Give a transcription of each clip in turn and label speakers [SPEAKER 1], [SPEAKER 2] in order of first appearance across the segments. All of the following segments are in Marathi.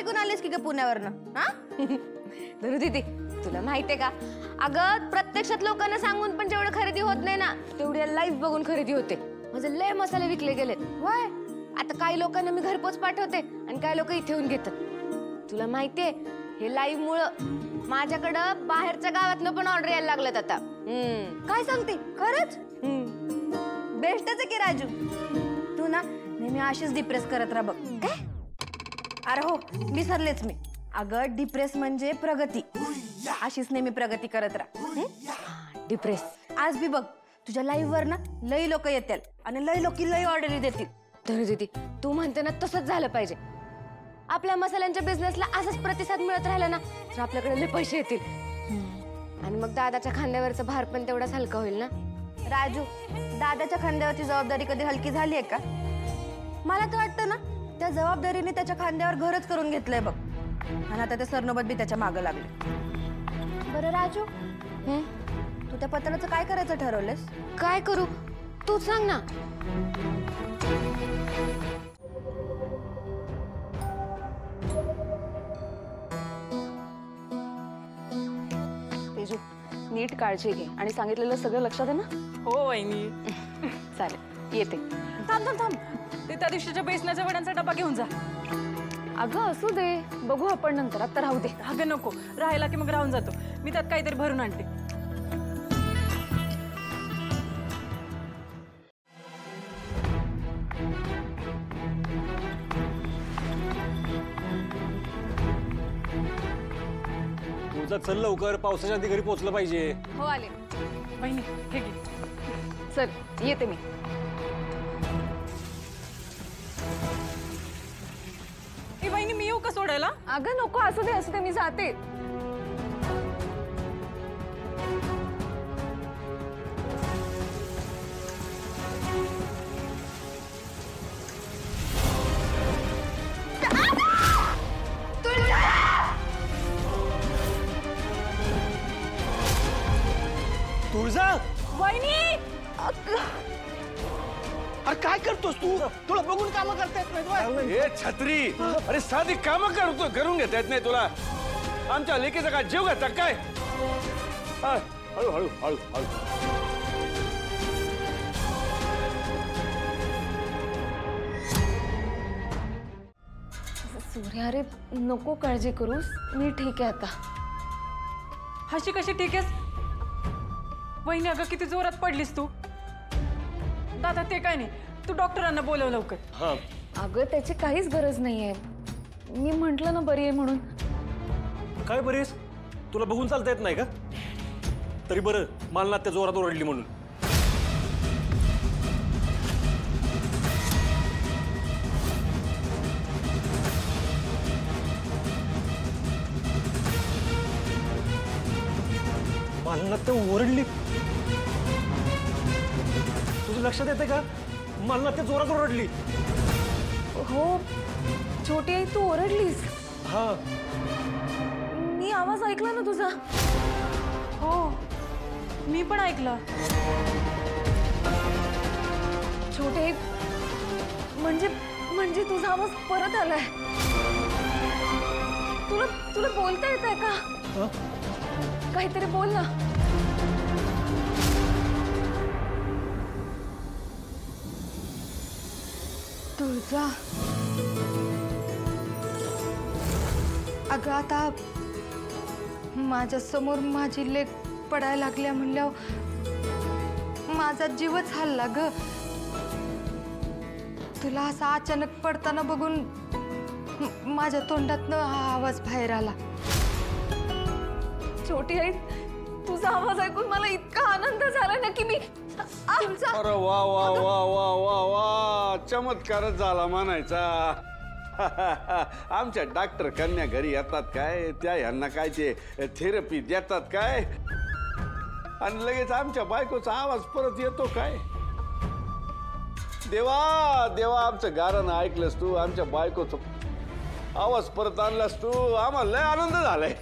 [SPEAKER 1] शिकून आलीस की ग पुण्यावरनं? हा
[SPEAKER 2] धनु दीदी, तुला माहितीये का, अगं प्रत्यक्षात लोकांना सांगून पण जेवढं खरेदी होत नाही ना, तेवढी लाईव्ह बघून खरेदी होते. माझे लय मसाले विकले गेलेत.
[SPEAKER 1] वय
[SPEAKER 2] आता काही लोकांना मी घरपोच पाठवते आणि काही लोक इथे येऊन घेतात. तुला माहितीये, हे लाईव्ह मुळे माझ्याकडं बाहेरच्या गावातनं पण ऑर्डर यायला लागल्यात आता.
[SPEAKER 1] काय सांगते खरंच? बेस्टच आहे की राजू. तू ना नेहमी अशीच डिप्रेस करत राहा बघ.
[SPEAKER 2] काय?
[SPEAKER 1] अरे हो, विसरलेच मी. अगं डिप्रेस म्हणजे प्रगती. अशीच नेहमी प्रगती करत राहा.
[SPEAKER 2] डिप्रेस.
[SPEAKER 1] आज बी बघ, तुझ्या लाईव्ह वर ना लई लोक येतील आणि लई लोक लई ऑर्डर देतील.
[SPEAKER 2] धनु दीदी, तू म्हणते ना तसंच झालं पाहिजे. आपल्या मसाल्यांच्या बिझनेसला असाच प्रतिसाद मिळत राहिला ना तर आपल्याकडे लय पैसे येतील आणि मग दादाच्या खांद्यावरचा भार पण तेवढाच हलका होईल ना.
[SPEAKER 1] राजू, दादाच्या खांद्यावरची जबाबदारी कधी हलकी झाली आहे का? मला तर वाटतं ना त्या जबाबदारीने त्याच्या खांद्यावर घरच करून घेतलंय बघ. आणि आता ते सरनोबत बी त्याच्या मागं लागले. बरं राजू, तू त्या पत्राचं काय करायचं ठरवलंस?
[SPEAKER 2] काय करू तू सांग ना.
[SPEAKER 3] तेजू, नीट काळजी घे आणि सांगितलेलं सगळं लक्षात आहे ना?
[SPEAKER 4] हो वहिनी.
[SPEAKER 3] चालेल, येते.
[SPEAKER 4] थांब थांब थांब, ते त्या दिवशीच्या बेसनाच्या वड्यांचा डबा घेऊन जा.
[SPEAKER 3] अगं असू दे, बघू आपण नंतर, आता राहू दे.
[SPEAKER 4] अगं नको, राहायला की मग राहून जातो. मी त्यात काहीतरी भरून आणते.
[SPEAKER 5] तुझा चल लवकर, पावसाच्या आधी घरी पोहोचलं पाहिजे.
[SPEAKER 3] हो आले.
[SPEAKER 4] वहिनी हे घे.
[SPEAKER 3] चल येते मी.
[SPEAKER 4] ए वहिनी, मी येऊ का सोडायला?
[SPEAKER 3] अगं नको, असू दे मी जाते.
[SPEAKER 5] तुळजा,
[SPEAKER 4] वहिनी,
[SPEAKER 5] अरे काय करतोस तू? तुला बघून कामं करता येत नाही? हे छत्री, अरे साधी कामं करून घेता येत नाही तुला? आमच्या लेकीचा काय जीव घेता काय? हळू हळू हळू हळू.
[SPEAKER 3] सूर्या, अरे नको काळजी करूस, मी ठीक आहे आता.
[SPEAKER 4] हशी कशी ठीक आहेस? वहिनी अगं किती जोरात पडलीस तू. दादा ते काय नाही, तू डॉक्टरांना बोलव लवकर.
[SPEAKER 5] हा,
[SPEAKER 3] अगं त्याची काहीच गरज नाहीये. मी म्हंटल ना बरी आहे म्हणून.
[SPEAKER 5] काय बरेस? तुला बघून चालता येत नाही का? तरी बरं, मला त्या जोरात ओरडली म्हणून. मला ते ओरडली. तुझं लक्षात येते का? मला ते जोरात ओरडली.
[SPEAKER 3] हो छोटी आई, तू ओरडलीस.
[SPEAKER 5] हा,
[SPEAKER 3] मी आवाज ऐकला ना तुझा.
[SPEAKER 4] हो, मी पण ऐकलं.
[SPEAKER 3] छोटी आई, म्हणजे तुझा आवाज परत आलाय. तुला बोलता येत आहे का? काहीतरी बोल ना.
[SPEAKER 1] तुळजा, अगं आता माझ्या समोर माझी लेक पडायला लागल्या म्हणल्यावर माझा जीवच हल्ला ग. तुला असा अचानक पडताना बघून माझ्या तोंडातनं हा आवाज बाहेर आला.
[SPEAKER 3] छोटी आई, तुझा आवाज ऐकून मला इतका आनंद झाला ना की मी
[SPEAKER 6] अरे वा वा वा वा वा वा, चमत्कारच झाला म्हणायचा. आमच्या डॉक्टर कन्या घरी येतात काय, त्या ह्यांना काय ते थेरपी देतात काय, आणि लगेच आमच्या बायकोचा आवाज परत येतो काय. देवा देवा, आमचं गाणं ऐकलंस तू, आमच्या बायकोचा आवाज परत आणलास तू, आम्हाला लय आनंद झालाय.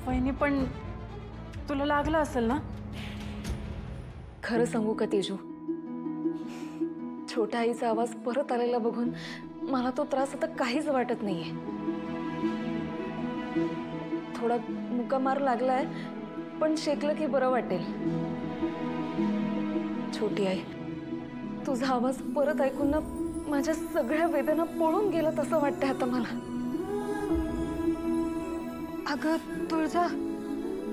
[SPEAKER 4] वहिनी पण तुला लागलं असेल ना?
[SPEAKER 3] खरं सांगू का तेजू, छोट्या आईचा आवाज परत आलेला बघून मला तो त्रास आता काहीच वाटत नाहीये. थोडा मुका मार लागलाय, पण शेकलं की बरं वाटेल. छोटी आई, तुझा आवाज परत ऐकून ना माझ्या सगळ्या वेदना पळून गेलं तसं वाटतंय आता मला.
[SPEAKER 2] अगं तुळजा,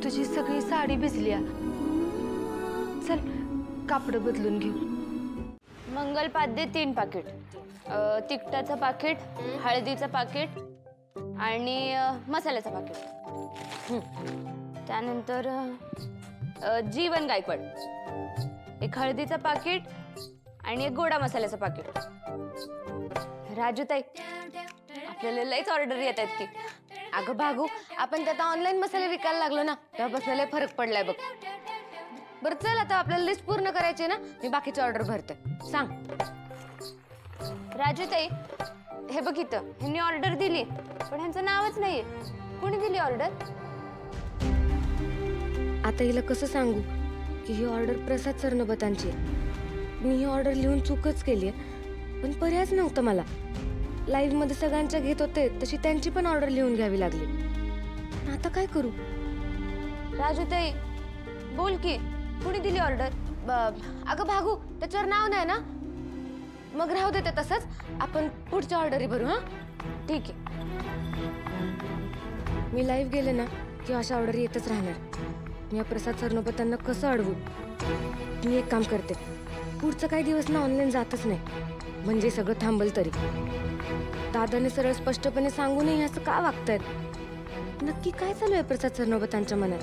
[SPEAKER 2] तुझी सगळी साडी भिजली. चल कापड बदलून घेऊ. मंगलपाद्य 3 पाकिट, तिखटाचं पाकिट, हळदीचं पाकिट आणि मसाल्याचं पाकिट. त्यानंतर जीवन गायकवाड, एक हळदीचं पाकिट आणि एक गोडा मसाल्याचं पाकिट. राजूताई, आपल्याला लईच ऑर्डर येत आहेत की. अगं भागू, आपण त्यात ऑनलाईन मसाले विकायला लागलो ना, तेव्हापासून लय फरक पडलाय बघ. बरं चल, आता आपल्याला लिस्ट पूर्ण करायची ना, मी बाकीची ऑर्डर भरते. सांग. राजूताई, हे बघ इथं ह्यांनी ऑर्डर दिली, पण ह्यांचं नावच नाहीये. कोणी दिली ऑर्डर? आता हिला कसं सांगू की ही ऑर्डर प्रसाद सरनोबतांची आहे. मी ही ऑर्डर लिहून चूकच केली आहे, पण पर्यायच नव्हता मला. लाईव्ह मध्ये सगळ्यांच्या घेत होते तशी त्यांची पण ऑर्डर लिहून घ्यावी लागली. पण आता काय करू? राजूताई बोल की, कुणी दिली ऑर्डर? अगं भागू, त्याच्यावर नाव नाही ना, मग राहू देते तसंच. आपण पुढच्या ऑर्डरी भरू. हा ठीक आहे. मी लाईव्ह गेले ना की अशा ऑर्डर येतच राहणार. मी या प्रसाद सरनोबतांना कसं अडवू? मी एक काम करते, पुढचं काही दिवस ना ऑनलाईन जातच नाही, म्हणजे सगळं थांबल तरी. दादाने सरळ स्पष्टपणे सांगू नये असं का वागतायत? नक्की काय चालू आहे प्रसाद सरनोबतांच्या मनात?